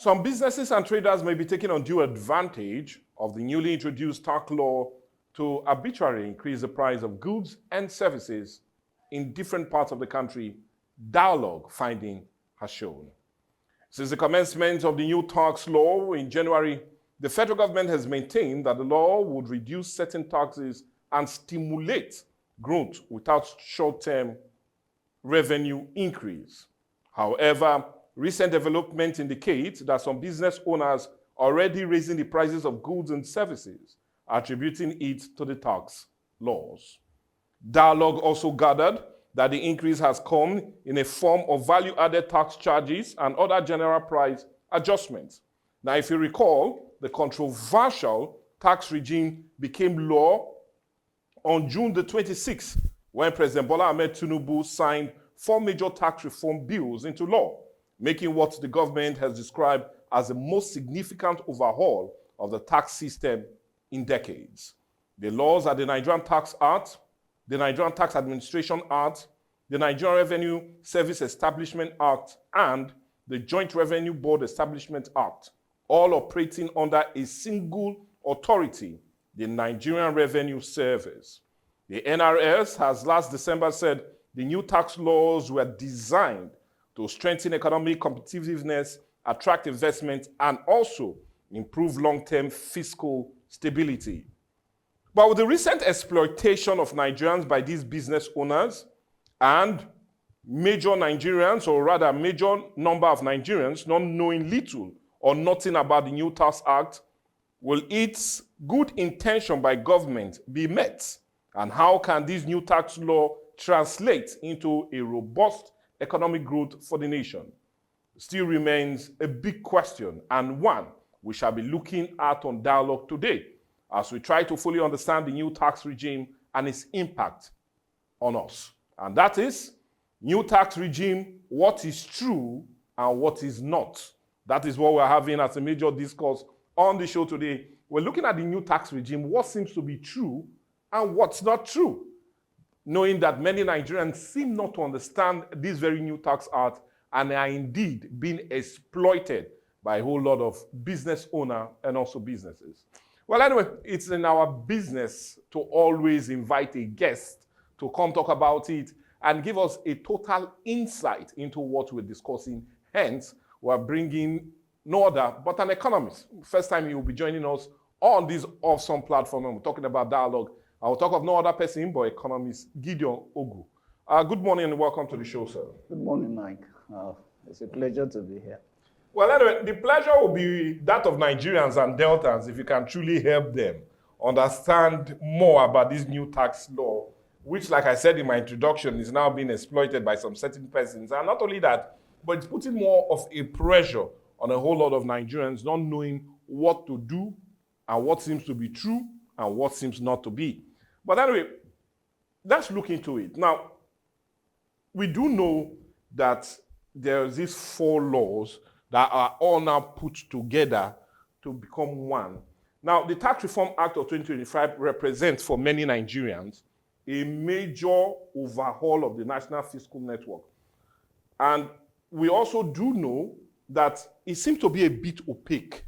Some businesses and traders may be taking undue advantage of the newly introduced tax law to arbitrarily increase the price of goods and services in different parts of the country, dialogue finding has shown. Since the commencement of the new tax law in January, the federal government has maintained that the law would reduce certain taxes and stimulate growth without short-term revenue increase. However, recent developments indicate that some business owners are already raising the prices of goods and services, attributing it to the tax laws. Dialogue also gathered that the increase has come in a form of value-added tax charges and other general price adjustments. Now, if you recall, the controversial tax regime became law on June the 26th, when President Bola Ahmed Tinubu signed 4 major tax reform bills into law, making what the government has described as the most significant overhaul of the tax system in decades. The laws are the Nigerian Tax Act, the Nigerian Tax Administration Act, the Nigerian Revenue Service Establishment Act, and the Joint Revenue Board Establishment Act, all operating under a single authority, the Nigerian Revenue Service. The NRS has last December said the new tax laws were designed to strengthen economic competitiveness, attract investment, and also improve long-term fiscal stability. But with the recent exploitation of Nigerians by these business owners and major Nigerians, or rather a major number of Nigerians, not knowing little or nothing about the new Tax Act, will its good intention by government be met? And how can this new tax law translate into a robust economic growth for the nation? Still remains a big question, and one we shall be looking at on Dialogue today as we try to fully understand the new tax regime and its impact on us. And that is, new tax regime, what is true and what is not. That is what we're having as a major discourse on the show today. We're looking at the new tax regime, what seems to be true and what's not true, knowing that many Nigerians seem not to understand this very new tax act and are indeed being exploited by a whole lot of business owners and also businesses. Well, anyway, it's in our business to always invite a guest to come talk about it and give us a total insight into what we're discussing. Hence, we're bringing no other but an economist. First time he will be joining us on this awesome platform, and we're talking about Dialogue. I will talk of no other person but economist Gideon Oguh. Good morning and welcome to the show, sir. Good morning, Mike. It's a pleasure to be here. Well, anyway, the pleasure will be that of Nigerians and Deltans if you can truly help them understand more about this new tax law, which, like I said in my introduction, is now being exploited by some certain persons. And not only that, but it's putting more of a pressure on a whole lot of Nigerians not knowing what to do and what seems to be true and what seems not to be. But anyway, let's look into it. Now, we do know that there's these 4 laws that are all now put together to become one. Now, the Tax Reform Act of 2025 represents for many Nigerians a major overhaul of the national fiscal network. And we also do know that it seems to be a bit opaque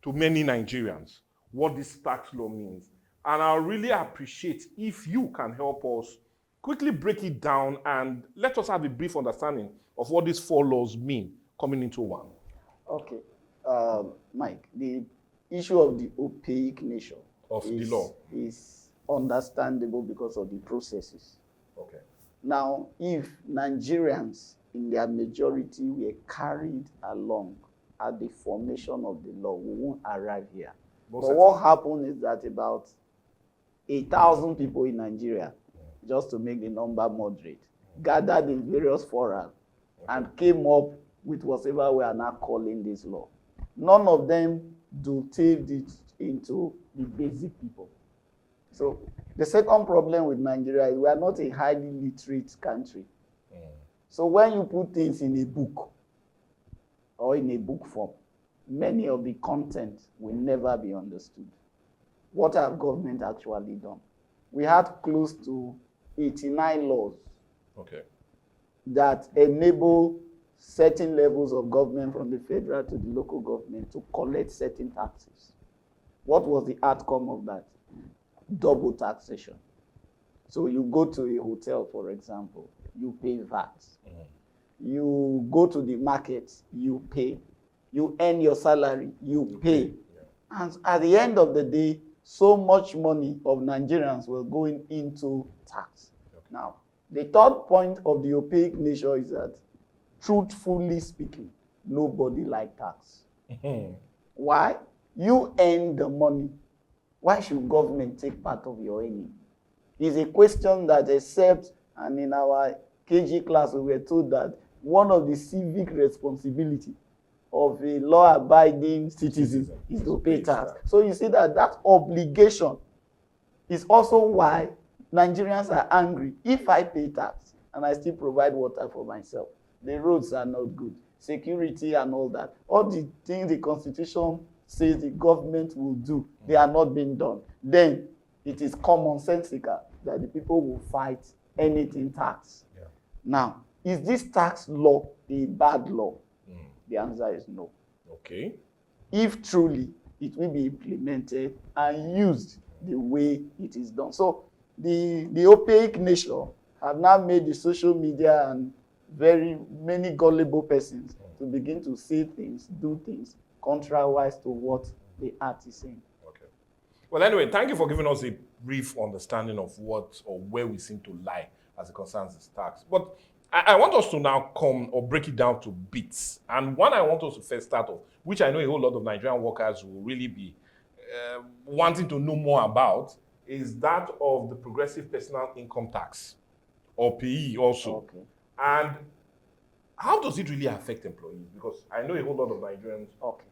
to many Nigerians what this tax law means. And I really appreciate if you can help us quickly break it down and let us have a brief understanding of what these 4 laws mean coming into one. Okay. Mike, the issue of the opaque nature of the law is understandable because of the processes. Okay. Now, if Nigerians in their majority were carried along at the formation of the law, we won't arrive here. But what happened is that about 1,000 people in Nigeria, just to make the number moderate, gathered in various forums and came up with whatever we are now calling this law. None of them dovetailed it into the basic people. So the second problem with Nigeria is we are not a highly literate country. So when you put things in a book or in a book form, many of the content will never be understood. What have government actually done? We had close to 89 laws that enable certain levels of government from the federal to the local government to collect certain taxes. What was the outcome of that? Double taxation. So you go to a hotel, for example, you pay VAT. You go to the market, you pay. You earn your salary, you pay. And at the end of the day, so much money of Nigerians were going into tax. Now, the third point of the opaque nature is that, truthfully speaking, nobody likes tax. Why? You earn the money. Why should government take part of your earning? It's a question that, except, and in our KG class, we were told that one of the civic responsibility of a law-abiding citizen is to pay tax. So you see that obligation is also why Nigerians are angry. If I pay tax and I still provide water for myself, the roads are not good, security and all that, all the things the Constitution says the government will do, they are not being done, then it is commonsensical that the people will fight anything tax. Now, is this tax law a bad law? The answer is no. Okay. If truly it will be implemented and used the way it is done. So the opaque nature have now made the social media and very many gullible persons to begin to say things, do things contrariwise to what the art is saying. Okay. Well, anyway, thank you for giving us a brief understanding of what or where we seem to lie as it concerns this tax. But I want us to now come or break it down to bits. And one I want us to first start off, which I know a whole lot of Nigerian workers will really be wanting to know more about, is that of the progressive personal income tax, or PE also. Okay. And how does it really affect employees? Because I know a whole lot of Nigerians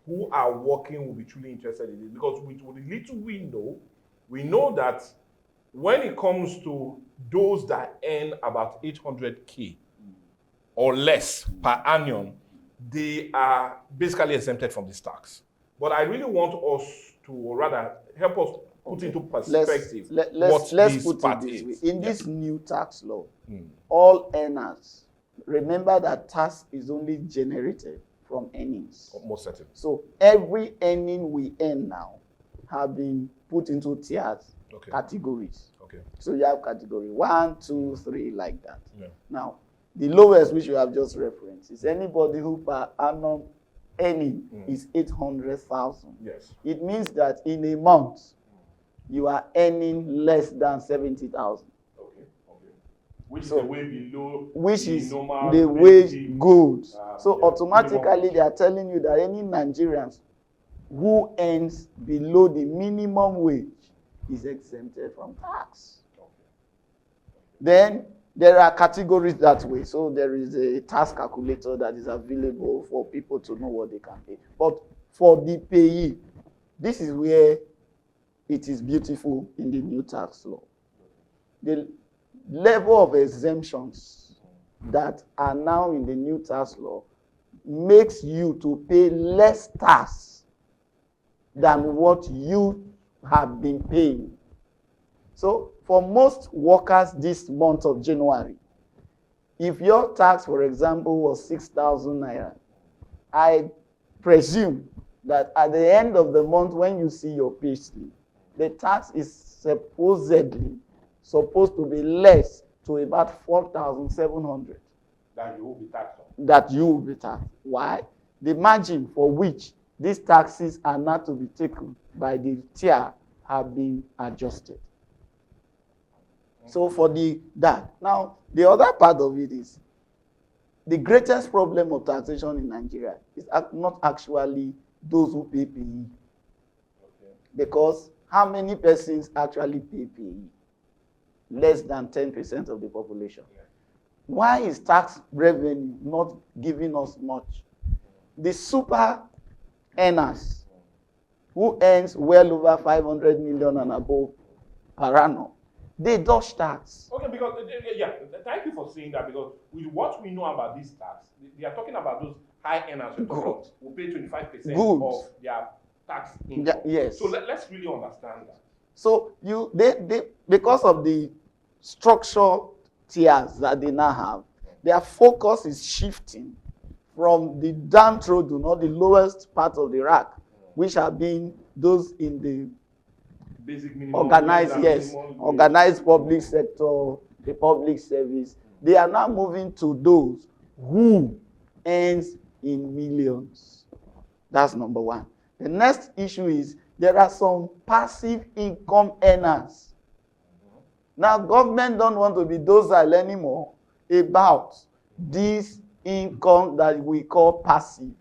who are working will be truly interested in it. Because with the little we know that when it comes to those that earn about 800K or less per annum, they are basically exempted from this tax. But I really want us to, or rather, help us put into perspective let's put it this way. In this new tax law, all earners, remember that tax is only generated from earnings. Most certainly. So every earning we earn now have been put into tiers, categories. Okay. So you have category 1, 2, 3, like that. Yeah. Now, the lowest, which you have just referenced, is anybody who per annum earning is 800,000. Yes. It means that in a month, you are earning less than 70,000. Okay. Which is the way below which is normal the wage good. So automatically they are telling you that any Nigerians who earns below the minimum wage is exempted from tax. Okay. Then there are categories that way. So there is a tax calculator that is available for people to know what they can pay. But for the payee, this is where it is beautiful in the new tax law. The level of exemptions that are now in the new tax law makes you to pay less tax than what you have been paying. So for most workers this month of January, if your tax, for example, was 6,000 naira, I presume that at the end of the month when you see your pay slip, the tax is supposedly supposed to be less to about 4,700. That you will be taxed on. That you will be taxed. Why? The margin for which these taxes are not to be taken by the tier have been adjusted. So for that. Now, the other part of it is the greatest problem of taxation in Nigeria is not actually those who pay PE. Okay. Because how many persons actually pay PE? Less than 10% of the population. Yeah. Why is tax revenue not giving us much? The super earners who earns well over 500 million and above per annum, they dodge tax. Okay, because, thank you for saying that, because with what we know about this tax, they are talking about those high earners who pay 25% of their tax income. Yes. So let's really understand that. So they because of the structural tiers that they now have, their focus is shifting from the downtrodden or the lowest part of the rack, which have been those in the Basic minimum, organized, yes, organized public sector, the public service. They are now moving to those who earns in millions. That's number one. The next issue is there are some passive income earners. Now, government don't want to be docile anymore about this income that we call passive.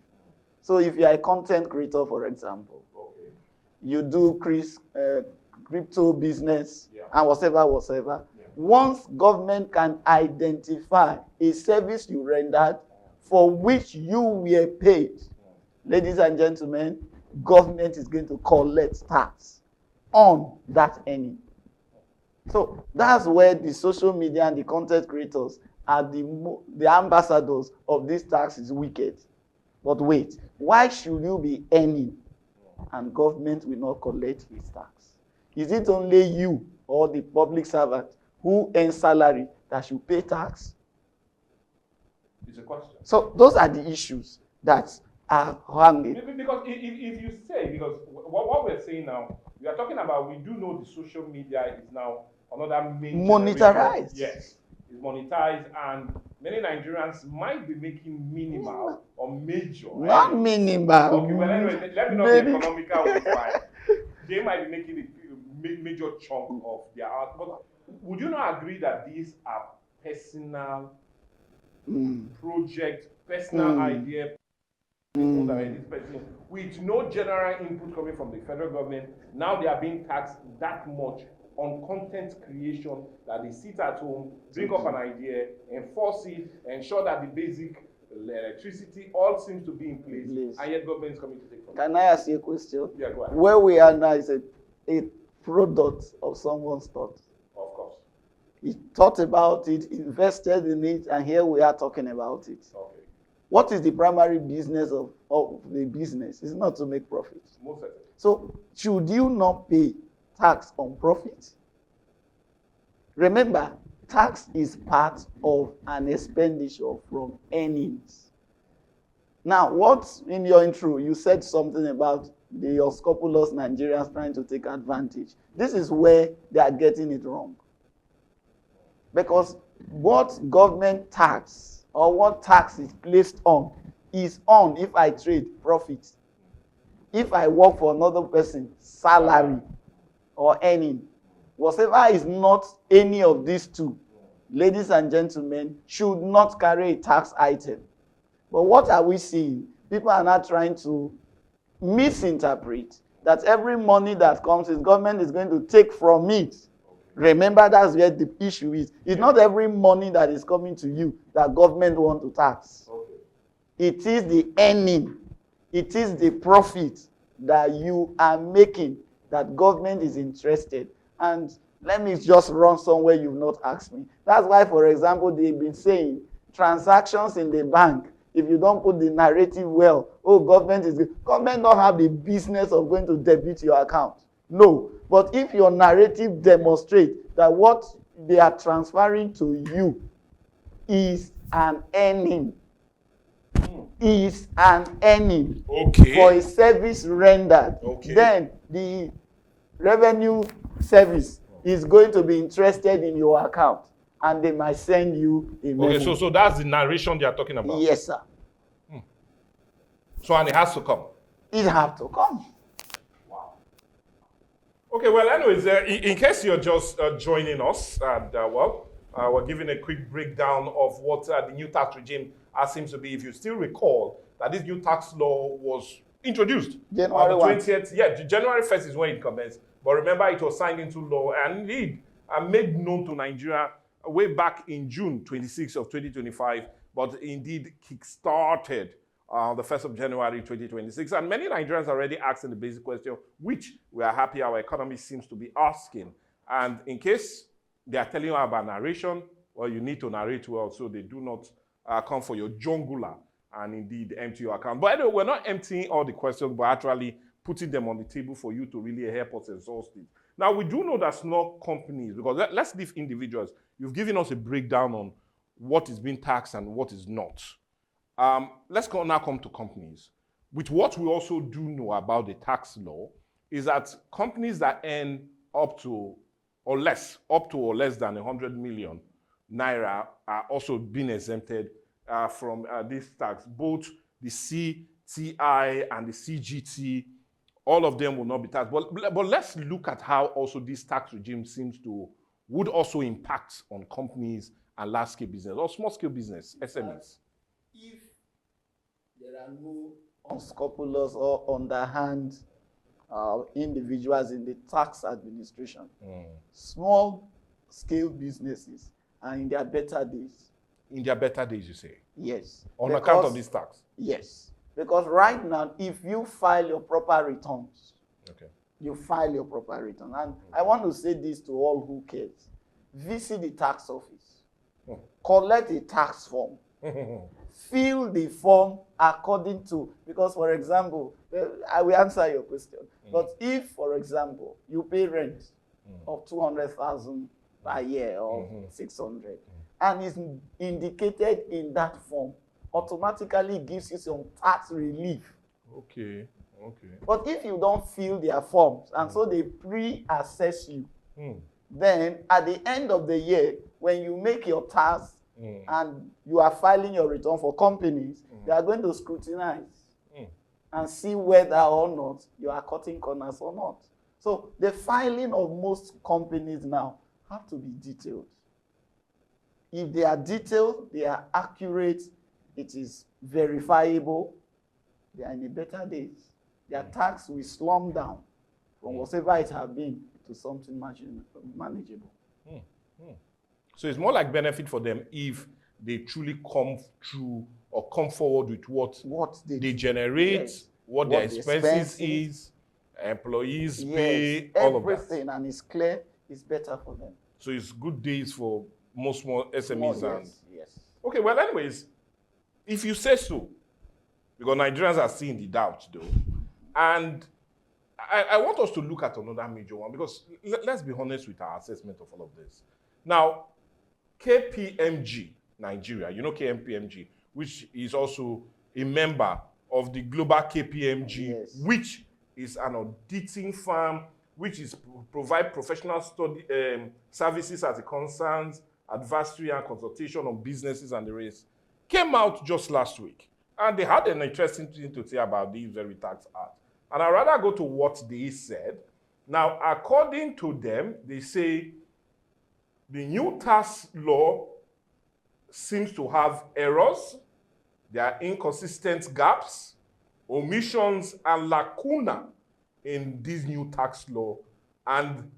So if you are a content creator, for example, you do crypto business, and whatever. Yeah. Once government can identify a service you rendered for which you were paid, ladies and gentlemen, government is going to collect tax on that earning. So that's where the social media and the content creators are the ambassadors of this tax is wicked. But wait, why should you be earning and government will not collect his tax? Is it only you or the public servant who earn salary that should pay tax? It's a question. So those are the issues that are hanging. Because if you say, because what we're saying now, we are talking about, we do know the social media is now another main monetized. Yes, it's monetized, and many Nigerians might be making minimal or major. Not minimal. Okay, well anyway, let me not be economical with mine. They might be making a major chunk of their art. But would you not agree that these are personal projects, personal idea, with no general input coming from the federal government? Now they are being taxed that much on content creation that they sit at home, bring up an idea, enforce it, ensure that the basic electricity all seems to be in place, and yet government is coming to take from it. Can I ask you a question? Yeah, go ahead. Where we are now is a product of someone's thought. Of course. He thought about it, invested in it, and here we are talking about it. Okay. What is the primary business of the business? It's not to make profit. Most certainly. So should you not pay tax on profit? Remember, tax is part of an expenditure from earnings. Now, what in your intro, you said something about the unscrupulous Nigerians trying to take advantage. This is where they are getting it wrong. Because what government tax or what tax is placed on is on if I trade profit. If I work for another person, salary or earning. Whatever is not any of these two, ladies and gentlemen, should not carry a tax item. But what are we seeing? People are not trying to misinterpret that every money that comes, the government is going to take from it. Remember, that's where the issue is. It's not every money that is coming to you that government wants to tax. It is the earning. It is the profit that you are making that government is interested. And let me just run somewhere you've not asked me. That's why, for example, they've been saying transactions in the bank, if you don't put the narrative well, government don't have the business of going to debit your account. No. But if your narrative demonstrates that what they are transferring to you is an earning, for a service rendered, then the revenue service is going to be interested in your account, and they might send you a memo. Okay, so that's the narration they are talking about. Yes, sir. So, and it has to come. It has to come. Wow. Okay, well, anyways, in case you're just joining us, and we're giving a quick breakdown of what the new tax regime seems to be. If you still recall that this new tax law was introduced January on the 20th. Yeah, January 1st is when it commenced. But remember, it was signed into law and indeed made known to Nigeria way back in June 26th of 2025, but indeed kick-started the 1st of January 2026. And many Nigerians are already asking the basic question, which we are happy our economy seems to be asking. And in case they are telling you about narration, well, you need to narrate well so they do not come for your jungler and indeed empty your account. But anyway, we're not emptying all the questions, but actually putting them on the table for you to really help us exhaust it. Now, we do know that small companies, because let's leave individuals. You've given us a breakdown on what is being taxed and what is not. Now come to companies. With what we also do know about the tax law is that companies that earn up to or less than 100 million naira are also being exempted from this tax. Both the CTI and the CGT, all of them will not be taxed. But let's look at how also this tax regime would also impact on companies and large-scale business or small-scale business, SMEs. If there are no unscrupulous or underhand individuals in the tax administration, small-scale businesses are in their better days. In their better days, you say? Yes. On account of this tax? Yes. Because right now, if you file your proper returns, you file your proper return. And I want to say this to all who cares. Visit the tax office. Collect a tax form. Fill the form according to, because for example, I will answer your question. But if, for example, you pay rent of 200,000 per year or 600, and it's indicated in that form, automatically gives you some tax relief. Okay. But if you don't fill their forms, and so they pre-assess you, then at the end of the year, when you make your tax and you are filing your return for companies, they are going to scrutinize and see whether or not you are cutting corners or not. So the filing of most companies now have to be detailed. If they are detailed, they are accurate, it is verifiable, they are in the better days. Their tax will slump down from whatever it has been to something manageable. So it's more like benefit for them if they truly come through or come forward with what they generate, what their expenses is, employees pay, all of that. Everything, and it's clear, it's better for them. So it's good days for most small SMEs. Yes. Okay, well, anyways, if you say so, because Nigerians are seeing the doubt, though, and I want us to look at another major one, because let's be honest with our assessment of all of this. Now, KPMG, Nigeria, you know KPMG, which is also a member of the global KPMG, which is an auditing firm, which is provide professional study services as it concerns advisory and consultation on businesses and the rest, came out just last week. And they had an interesting thing to say about this very tax act. And I'd rather go to what they said. Now, according to them, they say the new tax law seems to have errors, there are inconsistent gaps, omissions, and lacuna in this new tax law. And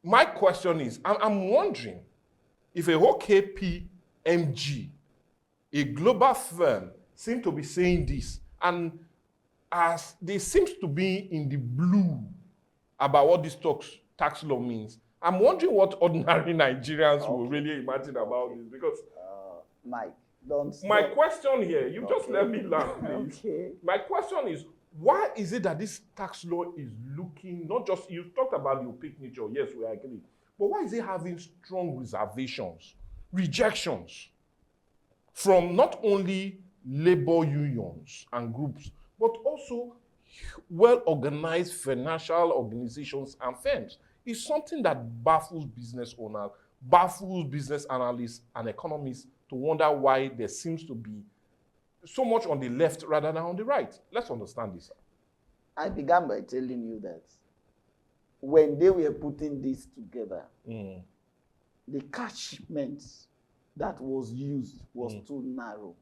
my question is, I'm wondering if a whole KPMG, a global firm, seem to be saying this, and as they seem to be in the blue about what this tax law means, I'm wondering what ordinary Nigerians will really imagine about this, because Mike, my question here, you just let me land, please. My question is, why is it that this tax law is looking, not just, you talked about the opaque nature, yes, we agree, but why is it having strong reservations, rejections from not only labor unions and groups, but also well-organized financial organizations and firms? It's something that baffles business owners, baffles business analysts and economists to wonder why there seems to be so much on the left rather than on the right. Let's understand this. I began by telling you that when they were putting this together, the catchment that was used was too narrow.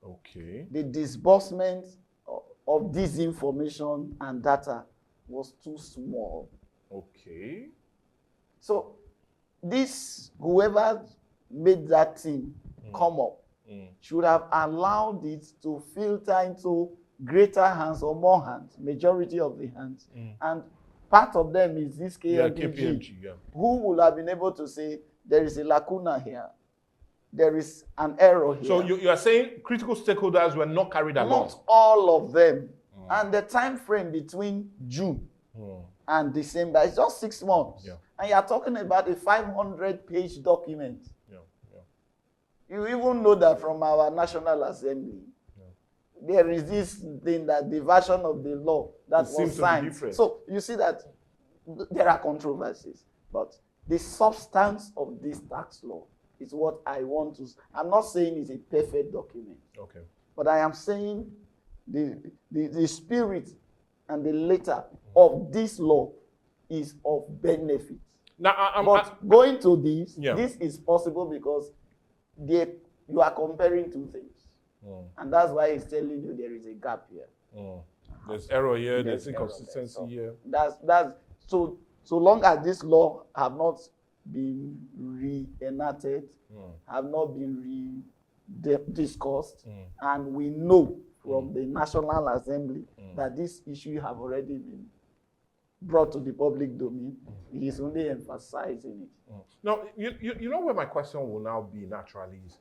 Okay. The disbursement of this information and data was too small. Okay. So whoever made that thing come up should have allowed it to filter into greater hands or more hands, majority of the hands. And part of them is this KPMG, who will have been able to say, there is a lacuna here, there is an error here. So you are saying critical stakeholders were not carried along? Not all of them. And the time frame between June and December is just 6 months. And you are talking about a 500-page document. You even know that from our National Assembly, there is this thing that the version of the law that was signed. So you see that there are controversies, but the substance of this tax law is what I want to. I'm not saying it's a perfect document. Okay. But I am saying the spirit and the letter of this law is of benefit. Now, going to this, yeah. This is possible because you are comparing two things. And that's why it's telling you there is a gap here. There's error here, there's inconsistency here. That's so long as this law have not been re-enacted, have not been discussed, and we know from the National Assembly that this issue have already been brought to the public domain, he is only emphasizing it. Now, you know where my question will now be naturally is,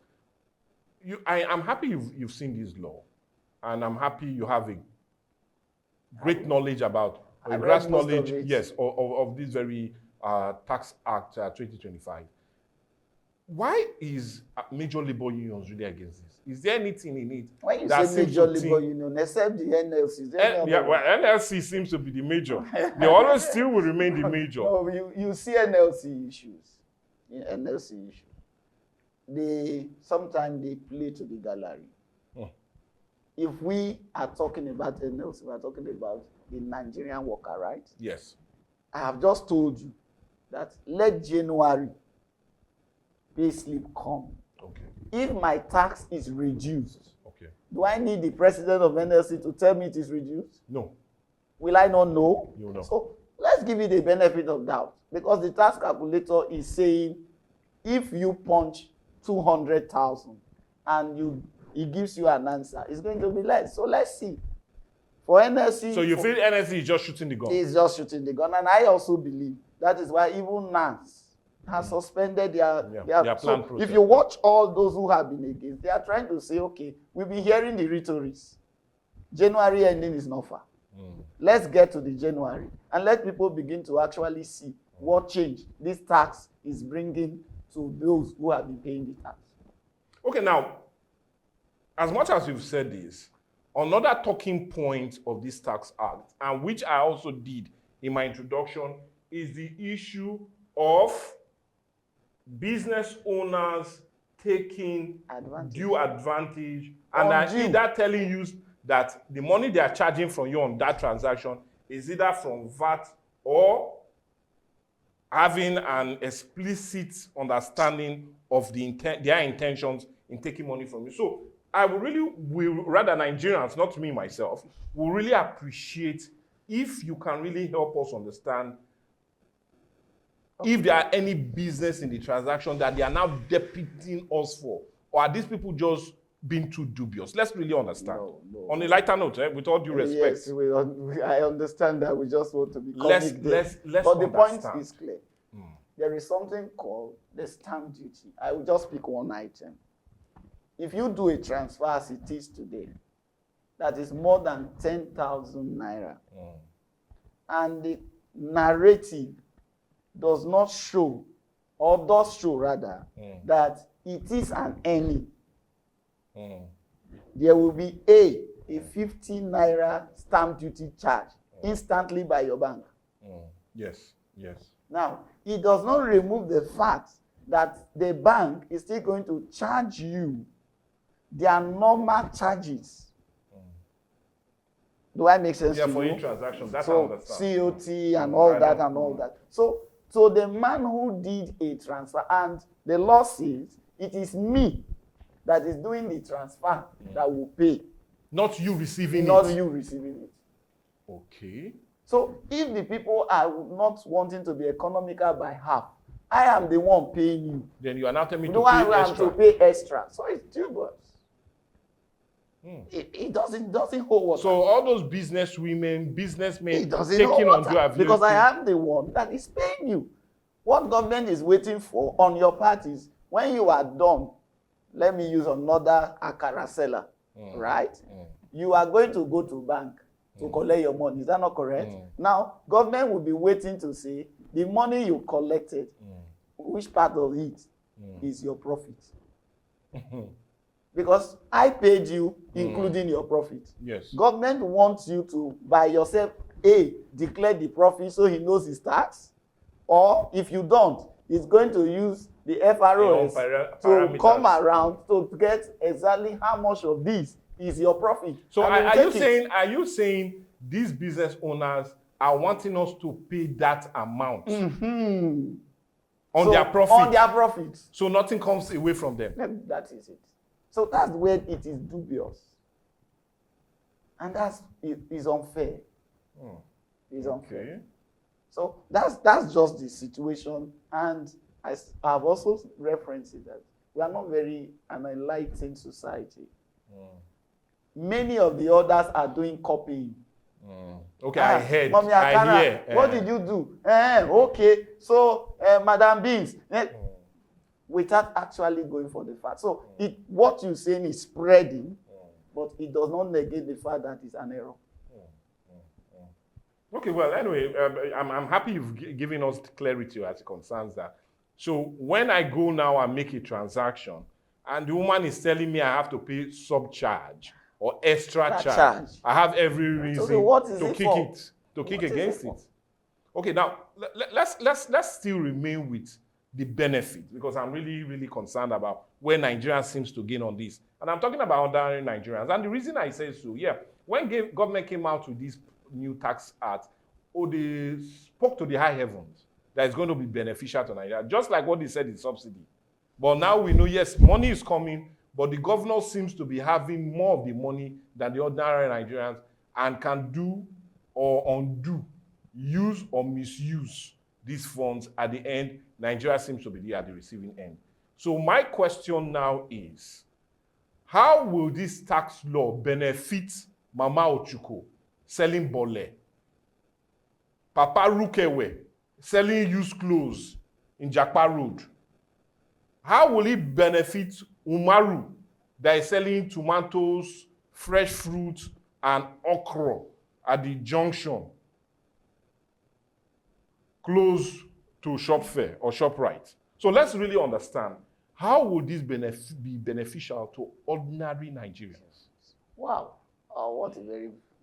I'm happy you've seen this law, and I'm happy you have a great knowledge about, a grasp knowledge, yes, of this very Tax Act 2025. Why is major labor unions really against this? Is there anything in it? When you say major labor union, except the NLC, NLC seems to be the major. They always still will remain the major. No, you see NLC issues. NLC issues. Sometimes they play to the gallery. If we are talking about NLC, we are talking about the Nigerian worker, right? Yes. I have just told you that let January pay slip come. Okay. If my tax is reduced, okay, do I need the president of NLC to tell me it is reduced? No. Will I not know? You know. So let's give it the benefit of doubt, because the tax calculator is saying if you punch 200,000 and it gives you an answer, it's going to be less. So let's see. For NLC, so you feel NLC is just shooting the gun? It's just shooting the gun, and I also believe that is why even NANS has suspended their plan process. If you watch all those who have been against, they are trying to say, okay, we've been hearing the rhetorics. January ending is not far. Let's get to the January and let people begin to actually see what change this tax is bringing to those who have been paying the tax. Okay, now, as much as you've said this, another talking point of this tax act, and which I also did in my introduction, is the issue of business owners taking due advantage and are either telling you that the money they are charging from you on that transaction is either from VAT or having an explicit understanding of their intentions in taking money from you. So I would really, rather Nigerians, not me myself, will really appreciate if you can really help us understand if there are any business in the transaction that they are now deputing us for, or are these people just being too dubious? Let's really understand. No. On a lighter note, with all due respect. Yes, I understand that. We just want to be let's but the point is clear. There is something called the stamp duty. I will just pick one item. If you do a transfer as it is today, that is more than 10,000 naira, and the narrative does not show, or does show rather, that it is an earning, there will be a 50 naira stamp duty charge instantly by your bank. Yes. Now, it does not remove the fact that the bank is still going to charge you their normal charges. Do I make sense to you? Yeah, for each transaction. That's so COT and all that and all that. So the man who did a transfer, and the law says it is me that is doing the transfer that will pay. Not you receiving it. Not you receiving it. Okay. So if the people are not wanting to be economical by half, I am the one paying you. Then you are now telling me to pay extra. To pay extra. So it's dubious. It doesn't hold water. So all those businessmen taking on due because I am the one that is paying you. What government is waiting for on your part is when you are done, let me use another akara seller, right? You are going to go to bank to collect your money. Is that not correct? Now, government will be waiting to say the money you collected, which part of it is your profit? Because I paid you, including your profit. Yes. Government wants you to, by yourself, A, declare the profit so he knows his tax. Or if you don't, he's going to use the FROS to come around to get exactly how much of this is your profit. So are you saying these business owners are wanting us to pay that amount on their profit? On their profit. So nothing comes away from them. That is it. So that's where it is dubious. And it is unfair. It's unfair. Okay. So that's just the situation. And I've also referenced it that we are not very an enlightened society. Many of the others are doing copying. Okay, I heard. Mommy I hear. What did you do? Okay, so Madam Beans. Without actually going for the fact. So what you're saying is spreading, but it does not negate the fact that it's an error. Okay, well, anyway, I'm happy you've given us clarity as it concerns that. So when I go now and make a transaction, and the woman is telling me I have to pay subcharge or extra charge, I have every reason to kick against it. Okay, now let's still remain with the benefit, because I'm really, really concerned about where Nigeria seems to gain on this. And I'm talking about ordinary Nigerians. And the reason I say so, when government came out with this new tax act, they spoke to the high heavens that it's going to be beneficial to Nigeria, just like what they said in subsidy. But now we know, yes, money is coming, but the governor seems to be having more of the money than the ordinary Nigerians and can do or undo, use or misuse these funds. At the end, Nigeria seems to be at the receiving end. So my question now is, how will this tax law benefit Mama Ochuko selling bole, Papa Rukewe selling used clothes in Jakpa Road? How will it benefit Umaru that is selling tomatoes, fresh fruits, and okra at the junction close to Shop Fair or ShopRite? So let's really understand, how would this be beneficial to ordinary Nigerians? Wow.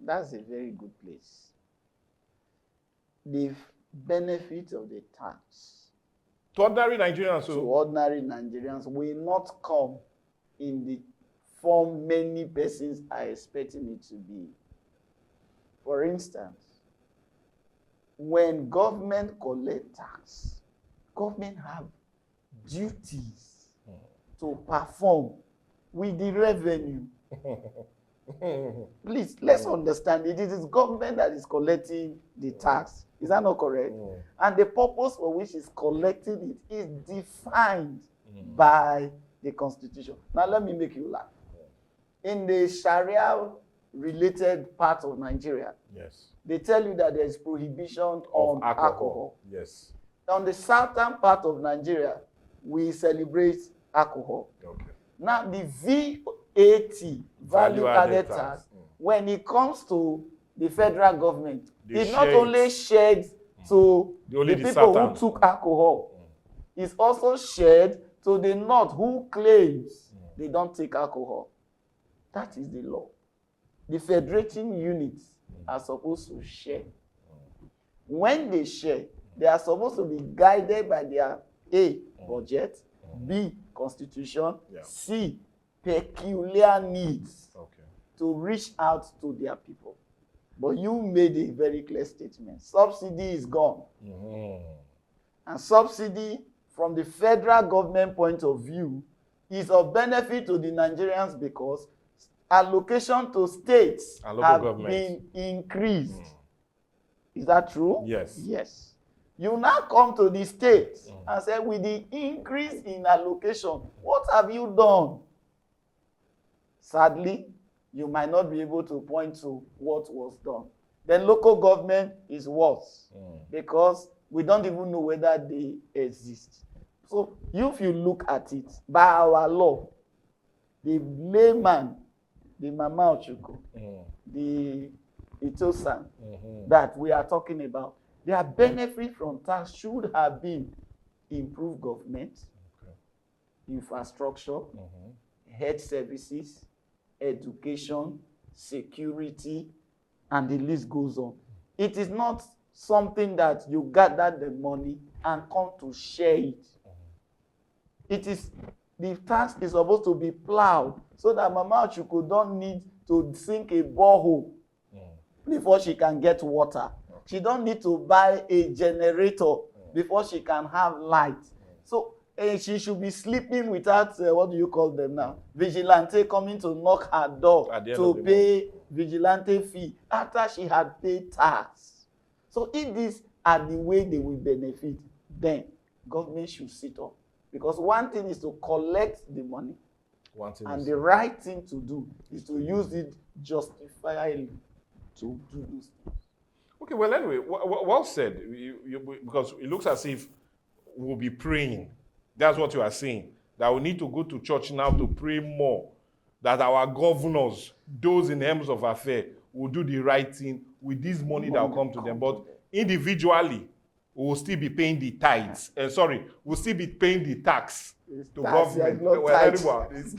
That's a very good place. The benefit of the tax to ordinary Nigerians, will not come in the form many persons are expecting it to be. For instance, when government collect tax, government have duties to perform with the revenue. Please, let's understand it is government that is collecting the tax. Is that not correct? And the purpose for which is collecting it is defined by the Constitution. Now, let me make you laugh. In the Sharia-related part of Nigeria, they tell you that there is prohibition on alcohol. Yes. On the southern part of Nigeria, we celebrate alcohol. Okay. Now, the VAT, value-added tax, when it comes to the federal government, it not only shared to the people who took alcohol, it's also shared to the north who claims they don't take alcohol. That is the law. The federating units are supposed to share. When they share, they are supposed to be guided by their A, budget, B, constitution, C, peculiar needs to reach out to their people. But you made a very clear statement. Subsidy is gone. And subsidy, from the federal government point of view, is of benefit to the Nigerians because allocation to states have been increased. Is that true? Yes. Yes. You now come to the states and say, with the increase in allocation, what have you done? Sadly, you might not be able to point to what was done. Then local government is worse because we don't even know whether they exist. So if you look at it, by our law, the layman, the Mama Ochuko, the Itosan that we are talking about, their benefit from tax should have been improved government, infrastructure, health services, education, security, and the list goes on. It is not something that you gather the money and come to share it. It is, the tax is supposed to be plowed so that Mama Chuku don't need to sink a borehole before she can get water. She don't need to buy a generator before she can have light. So she should be sleeping without, what do you call them now? Vigilante coming to knock her door to pay vigilante fee after she had paid tax. So if these are the way they will benefit, then government should sit up. Because one thing is to collect the money, and the right thing to do is to use it justifiably to do those things. Okay, well, anyway, well said, because it looks as if we'll be praying. That's what you are saying, that we need to go to church now to pray more, that our governors, those in the helms of affairs, will do the right thing with this money that will come to them. But individually, we will still be paying the tithes. We'll still be paying the tax to government. It's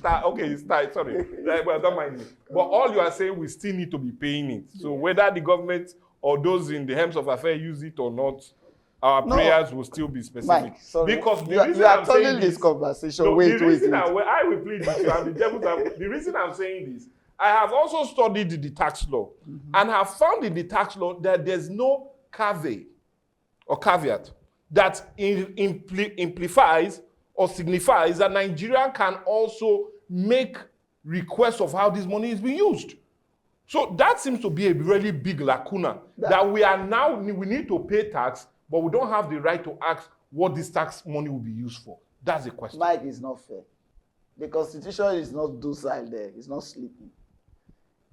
tithe, sorry. Well, don't mind me. But all you are saying, we still need to be paying it. So whether the government or those in the helms of affairs use it or not, our prayers will still be specific. Mike, sorry. Because you are turning this conversation. No, wait. I will plead with you. The reason I'm saying this, I have also studied the tax law and have found in the tax law that there's no caveat that implies or signifies that Nigeria can also make requests of how this money is being used. So that seems to be a really big lacuna that we need to pay tax, but we don't have the right to ask what this tax money will be used for. That's the question. Mike, is not fair. The Constitution is not docile there. It's not sleeping.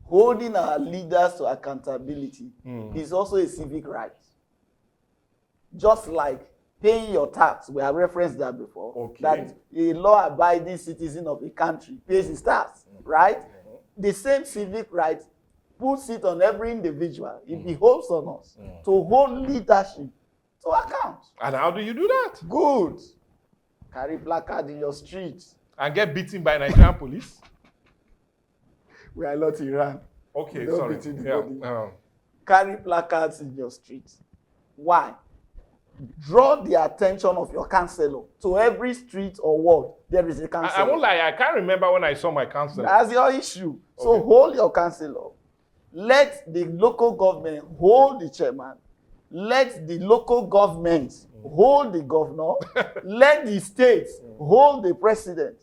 Holding our leaders to accountability is also a civic right. Just like paying your tax, we have referenced that before, that a law-abiding citizen of a country pays his tax, right? The same civic right puts it on every individual. It behoves on us to hold leadership to account. And how do you do that? Good. Carry placard in your streets. And get beaten by Nigerian police? We are not Iran. Okay, sorry. Carry placards in your streets. Why? Draw the attention of your councillor. To every street or ward, there is a councillor. I won't lie, I can't remember when I saw my councillor. That's your issue. So hold your councillor. Let the local government hold the chairman. Let the local government hold the governor. Let the states hold the president.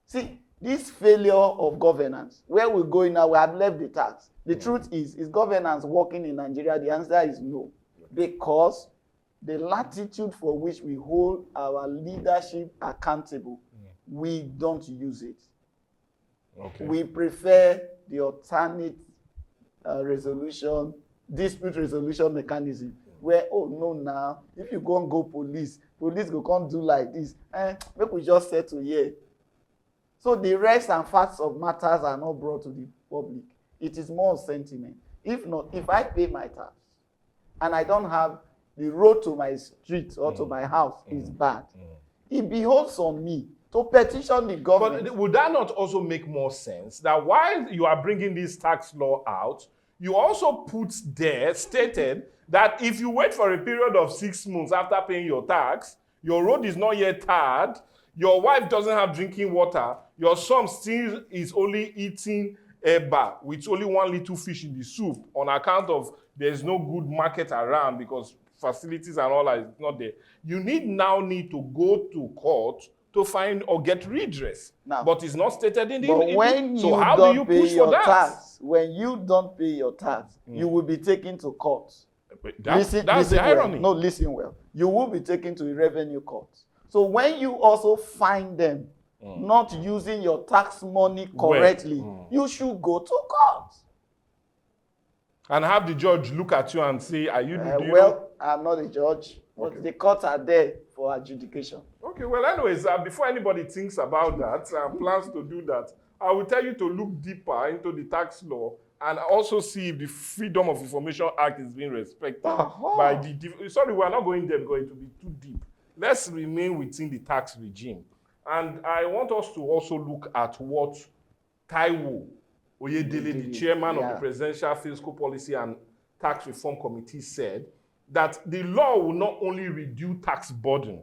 See, this failure of governance, where we're going now, we have left the tax. The truth is governance working in Nigeria? The answer is no. Because the latitude for which we hold our leadership accountable, we don't use it. We prefer the alternate dispute resolution mechanism, where, now, if you go and go police go come do like this. Make we just settle here. So the rest and facts of matters are not brought to the public. It is more sentiment. If not, if I pay my tax and I don't have the road to my street or to my house is bad, it behoves on me to petition the government. But would that not also make more sense that while you are bringing this tax law out, you also stated that if you wait for a period of 6 months after paying your tax, your road is not yet tarred, your wife doesn't have drinking water, your son still is only eating eba with only one little fish in the soup on account of there's no good market around because facilities and all that is not there. You need to go to court to find or get redress. Now, but it's not stated in the... So how do you push for that? Tax, when you don't pay your tax, you will be taken to court. That's the irony. No, listen well. You will be taken to a revenue court. So when you also find them not using your tax money correctly, you should go to court. And have the judge look at you and say, are you... I'm not a judge, but the courts are there for adjudication. Okay, well, anyways, before anybody thinks about that and plans to do that, I will tell you to look deeper into the tax law and also see if the Freedom of Information Act is being respected by the... Sorry, we're not going there because it will be too deep. Let's remain within the tax regime. And I want us to also look at what Taiwo Oyedele, the chairman of the Presidential Fiscal Policy and Tax Reform Committee, said that the law will not only reduce tax burden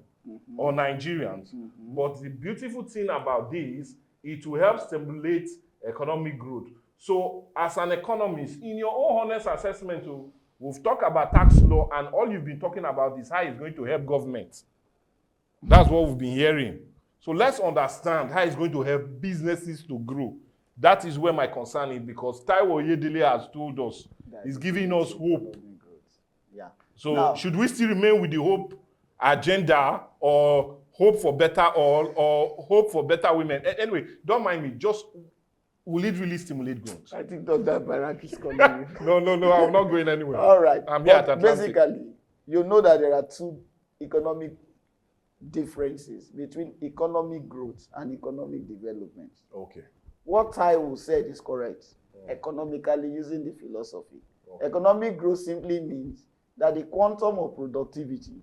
on Nigerians, but the beautiful thing about this, it will help stimulate economic growth. So as an economist, in your own honest assessment, we've talked about tax law, and all you've been talking about is how it's going to help government. That's what we've been hearing. So let's understand how it's going to help businesses to grow. That is where my concern is, because Taiwo Oyedele has told us, he's giving us hope. Yeah. So now, should we still remain with the hope agenda, or hope for better all, or hope for better women? Anyway, don't mind me. Just, will it really stimulate growth? I think Dr. Barak is calling you. No, I'm not going anywhere. All right. I'm here at Atlantic. Basically, you know that there are two economic differences between economic growth and economic development. Okay. What Taiwo said is correct, economically, using the philosophy. Okay. Economic growth simply means that the quantum of productivity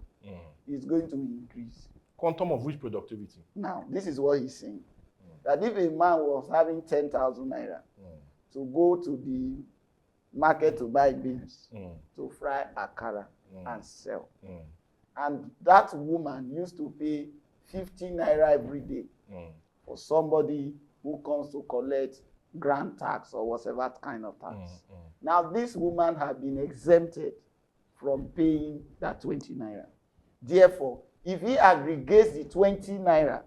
is going to increase. Quantum of which productivity? Now, this is what he's saying. That if a man was having 10,000 naira to go to the market to buy beans, to fry akara and sell, and that woman used to pay 50 naira every day for somebody who comes to collect grand tax or whatever kind of tax. Now, this woman had been exempted from paying that 20 naira. Therefore, if he aggregates the 20 naira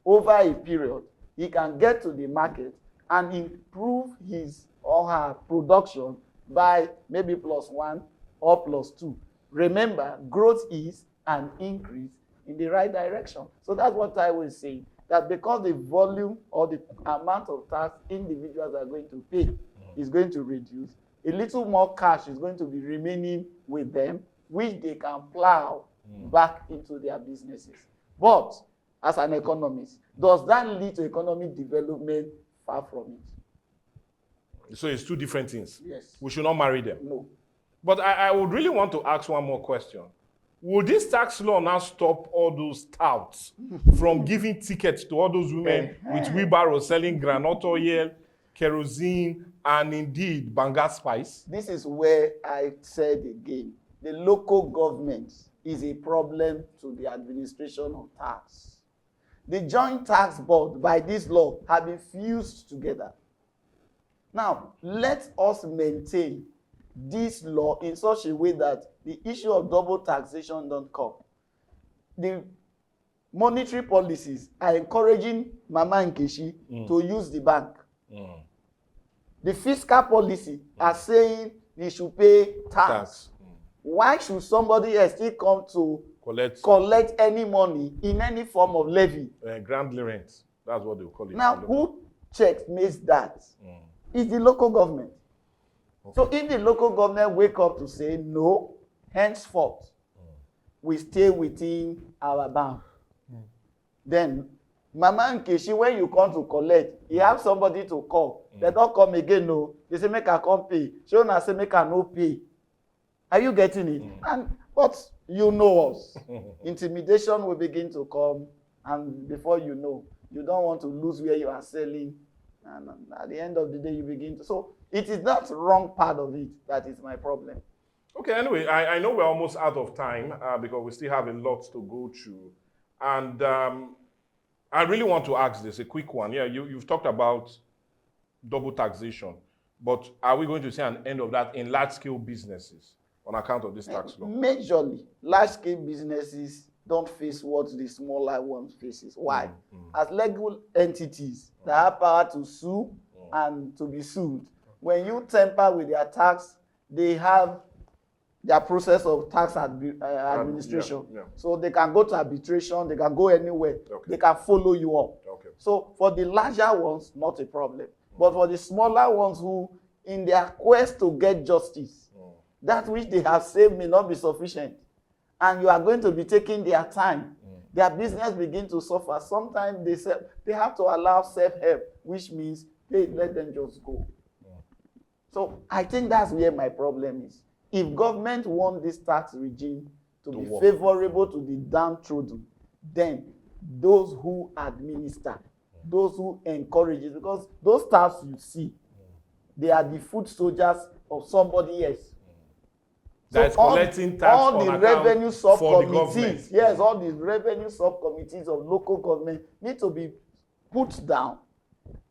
over a period, he can get to the market and improve his or her production by maybe +1 or +2. Remember, growth is an increase in the right direction. So that's what I was saying, that because the volume or the amount of tax individuals are going to pay is going to reduce, a little more cash is going to be remaining with them, which they can plow back into their businesses. But as an economist, does that lead to economic development? Far from it. So it's two different things. Yes. We should not marry them. No. But I would really want to ask one more question. Will this tax law now stop all those touts from giving tickets to all those women with wheelbarrows selling groundnut oil, kerosene, and indeed banga spice? This is where I said again, the local government is a problem to the administration of tax. The joint tax board by this law have been fused together. Now, let us maintain this law in such a way that the issue of double taxation don't come. The monetary policies are encouraging Mama Nkechi to use the bank. The fiscal policy are saying he should pay tax. Why should somebody else still come to collect any money in any form of levy? Grand rent. That's what they call it. Now, who checkmates that? It's the local government. Okay. So if the local government wake up to say, no, henceforth, we stay within our bound, then Mama Nkechi, when you come to collect, you have somebody to call. They don't come again, no. They say, make I come pay. Shona say, make I no pay. Are you getting it? But you know us. Intimidation will begin to come, and before you know, you don't want to lose where you are selling. And at the end of the day, you begin to. So it is not the wrong part of it that is my problem. Okay, anyway, I know we're almost out of time because we still have a lot to go through. And I really want to ask this, a quick one. Yeah, you've talked about double taxation, but are we going to see an end of that in large-scale businesses on account of this tax law? Majorly, large-scale businesses don't face what the smaller ones faces. Why? As legal entities that have power to sue and to be sued, when you tamper with their tax, they have their process of tax administration. So they can go to arbitration, they can go anywhere, they can follow you up. So for the larger ones, not a problem. But for the smaller ones who, in their quest to get justice, that which they have saved may not be sufficient, and you are going to be taking their time, their business begin to suffer. Sometimes they have to allow self-help, which means they let them just go. So I think that's where my problem is. If government want this tax regime to be favorable to the downtrodden, then those who administer, those who encourage it, because those staffs you see, they are the foot soldiers of somebody else. That's collecting tax all on the account revenue for the government. subcommittees, yes, all the revenue subcommittees of local government need to be put down,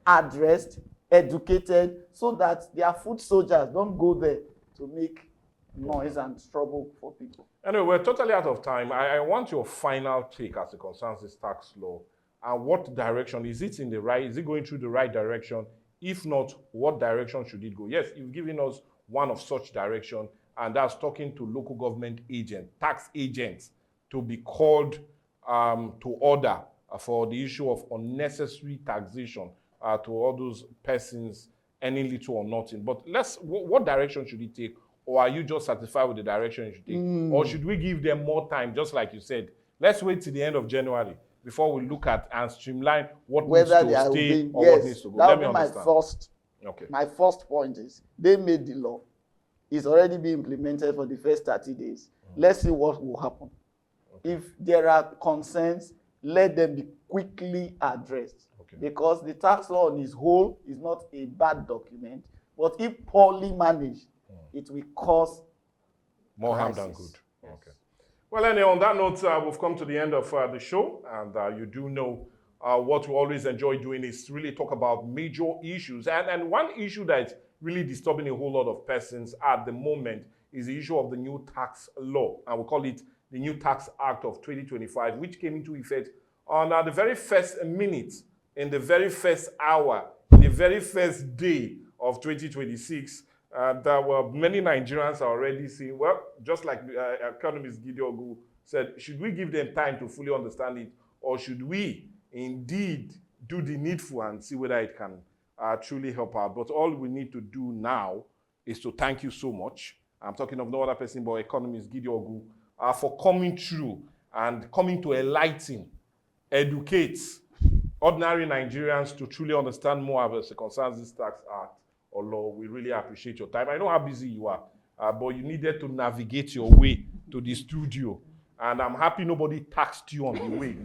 addressed, educated, so that their foot soldiers don't go there to make noise and trouble for people. Anyway, we're totally out of time. I want your final take as it concerns this tax law. And what direction is it in the right? Is it going through the right direction? If not, what direction should it go? Yes, you've given us one of such direction, and that's talking to local government agents, tax agents, to be called to order for the issue of unnecessary taxation to all those persons, any little or nothing. But what direction should it take? Or are you just satisfied with the direction you should take? Or should we give them more time, just like you said? Let's wait till the end of January before we look at and streamline what needs to stay or what needs to go. That would be my first point is, they made the law. It's already been implemented for the first 30 days. Let's see what will happen. If there are concerns, let them be quickly addressed. Because the tax law on its whole is not a bad document, but if poorly managed, it will cause more harm than good. Yes. Okay. Well, anyway, on that note, we've come to the end of the show, and you do know what we always enjoy doing is to really talk about major issues. And one issue that's really disturbing a whole lot of persons at the moment is the issue of the new tax law, and we call it the New Tax Act of 2025, which came into effect on the very first minute, in the very first hour, the very first day of 2026. There were many Nigerians are already seeing, well, just like economist Gideon Oguh said, should we give them time to fully understand it, or should we indeed do the needful and see whether it can truly help out? But all we need to do now is to thank you so much. I'm talking of no other person but economist Gideon Oguh for coming through and coming to enlighten, educate ordinary Nigerians to truly understand more about the concerns this tax act or law. We really appreciate your time. I know how busy you are, but you needed to navigate your way to the studio. And I'm happy nobody taxed you on the way,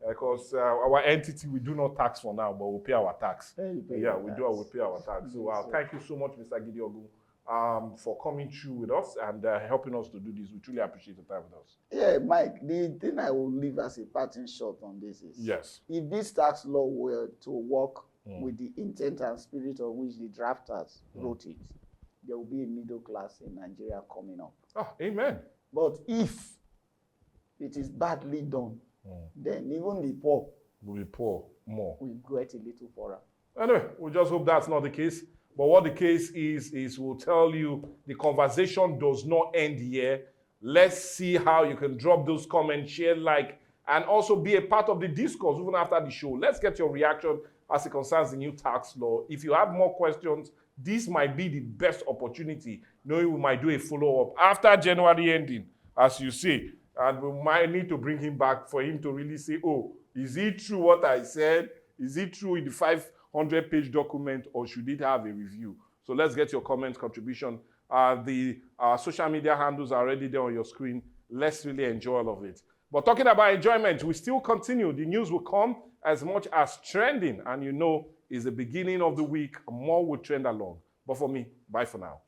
because our entity, we do not tax for now, but we'll pay our tax. We'll pay our tax. So thank you so much, Mr. Gideon Oguh, for coming through with us and helping us to do this. We truly appreciate the time with us. Yeah, Mike, the thing I will leave as a parting shot on this is, yes, if this tax law were to work with the intent and spirit of which the drafters wrote it, there will be a middle class in Nigeria coming up. Amen. But if it is badly done, then even the poor will be poor more. Will get a little poorer. Anyway, we just hope that's not the case. But what the case is we'll tell you the conversation does not end here. Let's see how you can drop those comments, share, like, and also be a part of the discourse even after the show. Let's get your reaction as it concerns the new tax law. If you have more questions, this might be the best opportunity, knowing we might do a follow-up after January ending, as you say. And we might need to bring him back for him to really say, oh, is it true what I said? Is it true in the 500-page document, or should it have a review? So let's get your comments, contribution. The social media handles are already there on your screen. Let's really enjoy all of it. But talking about enjoyment, we still continue. The news will come as much as trending. And you know, it's the beginning of the week. More will trend along. But for me, bye for now.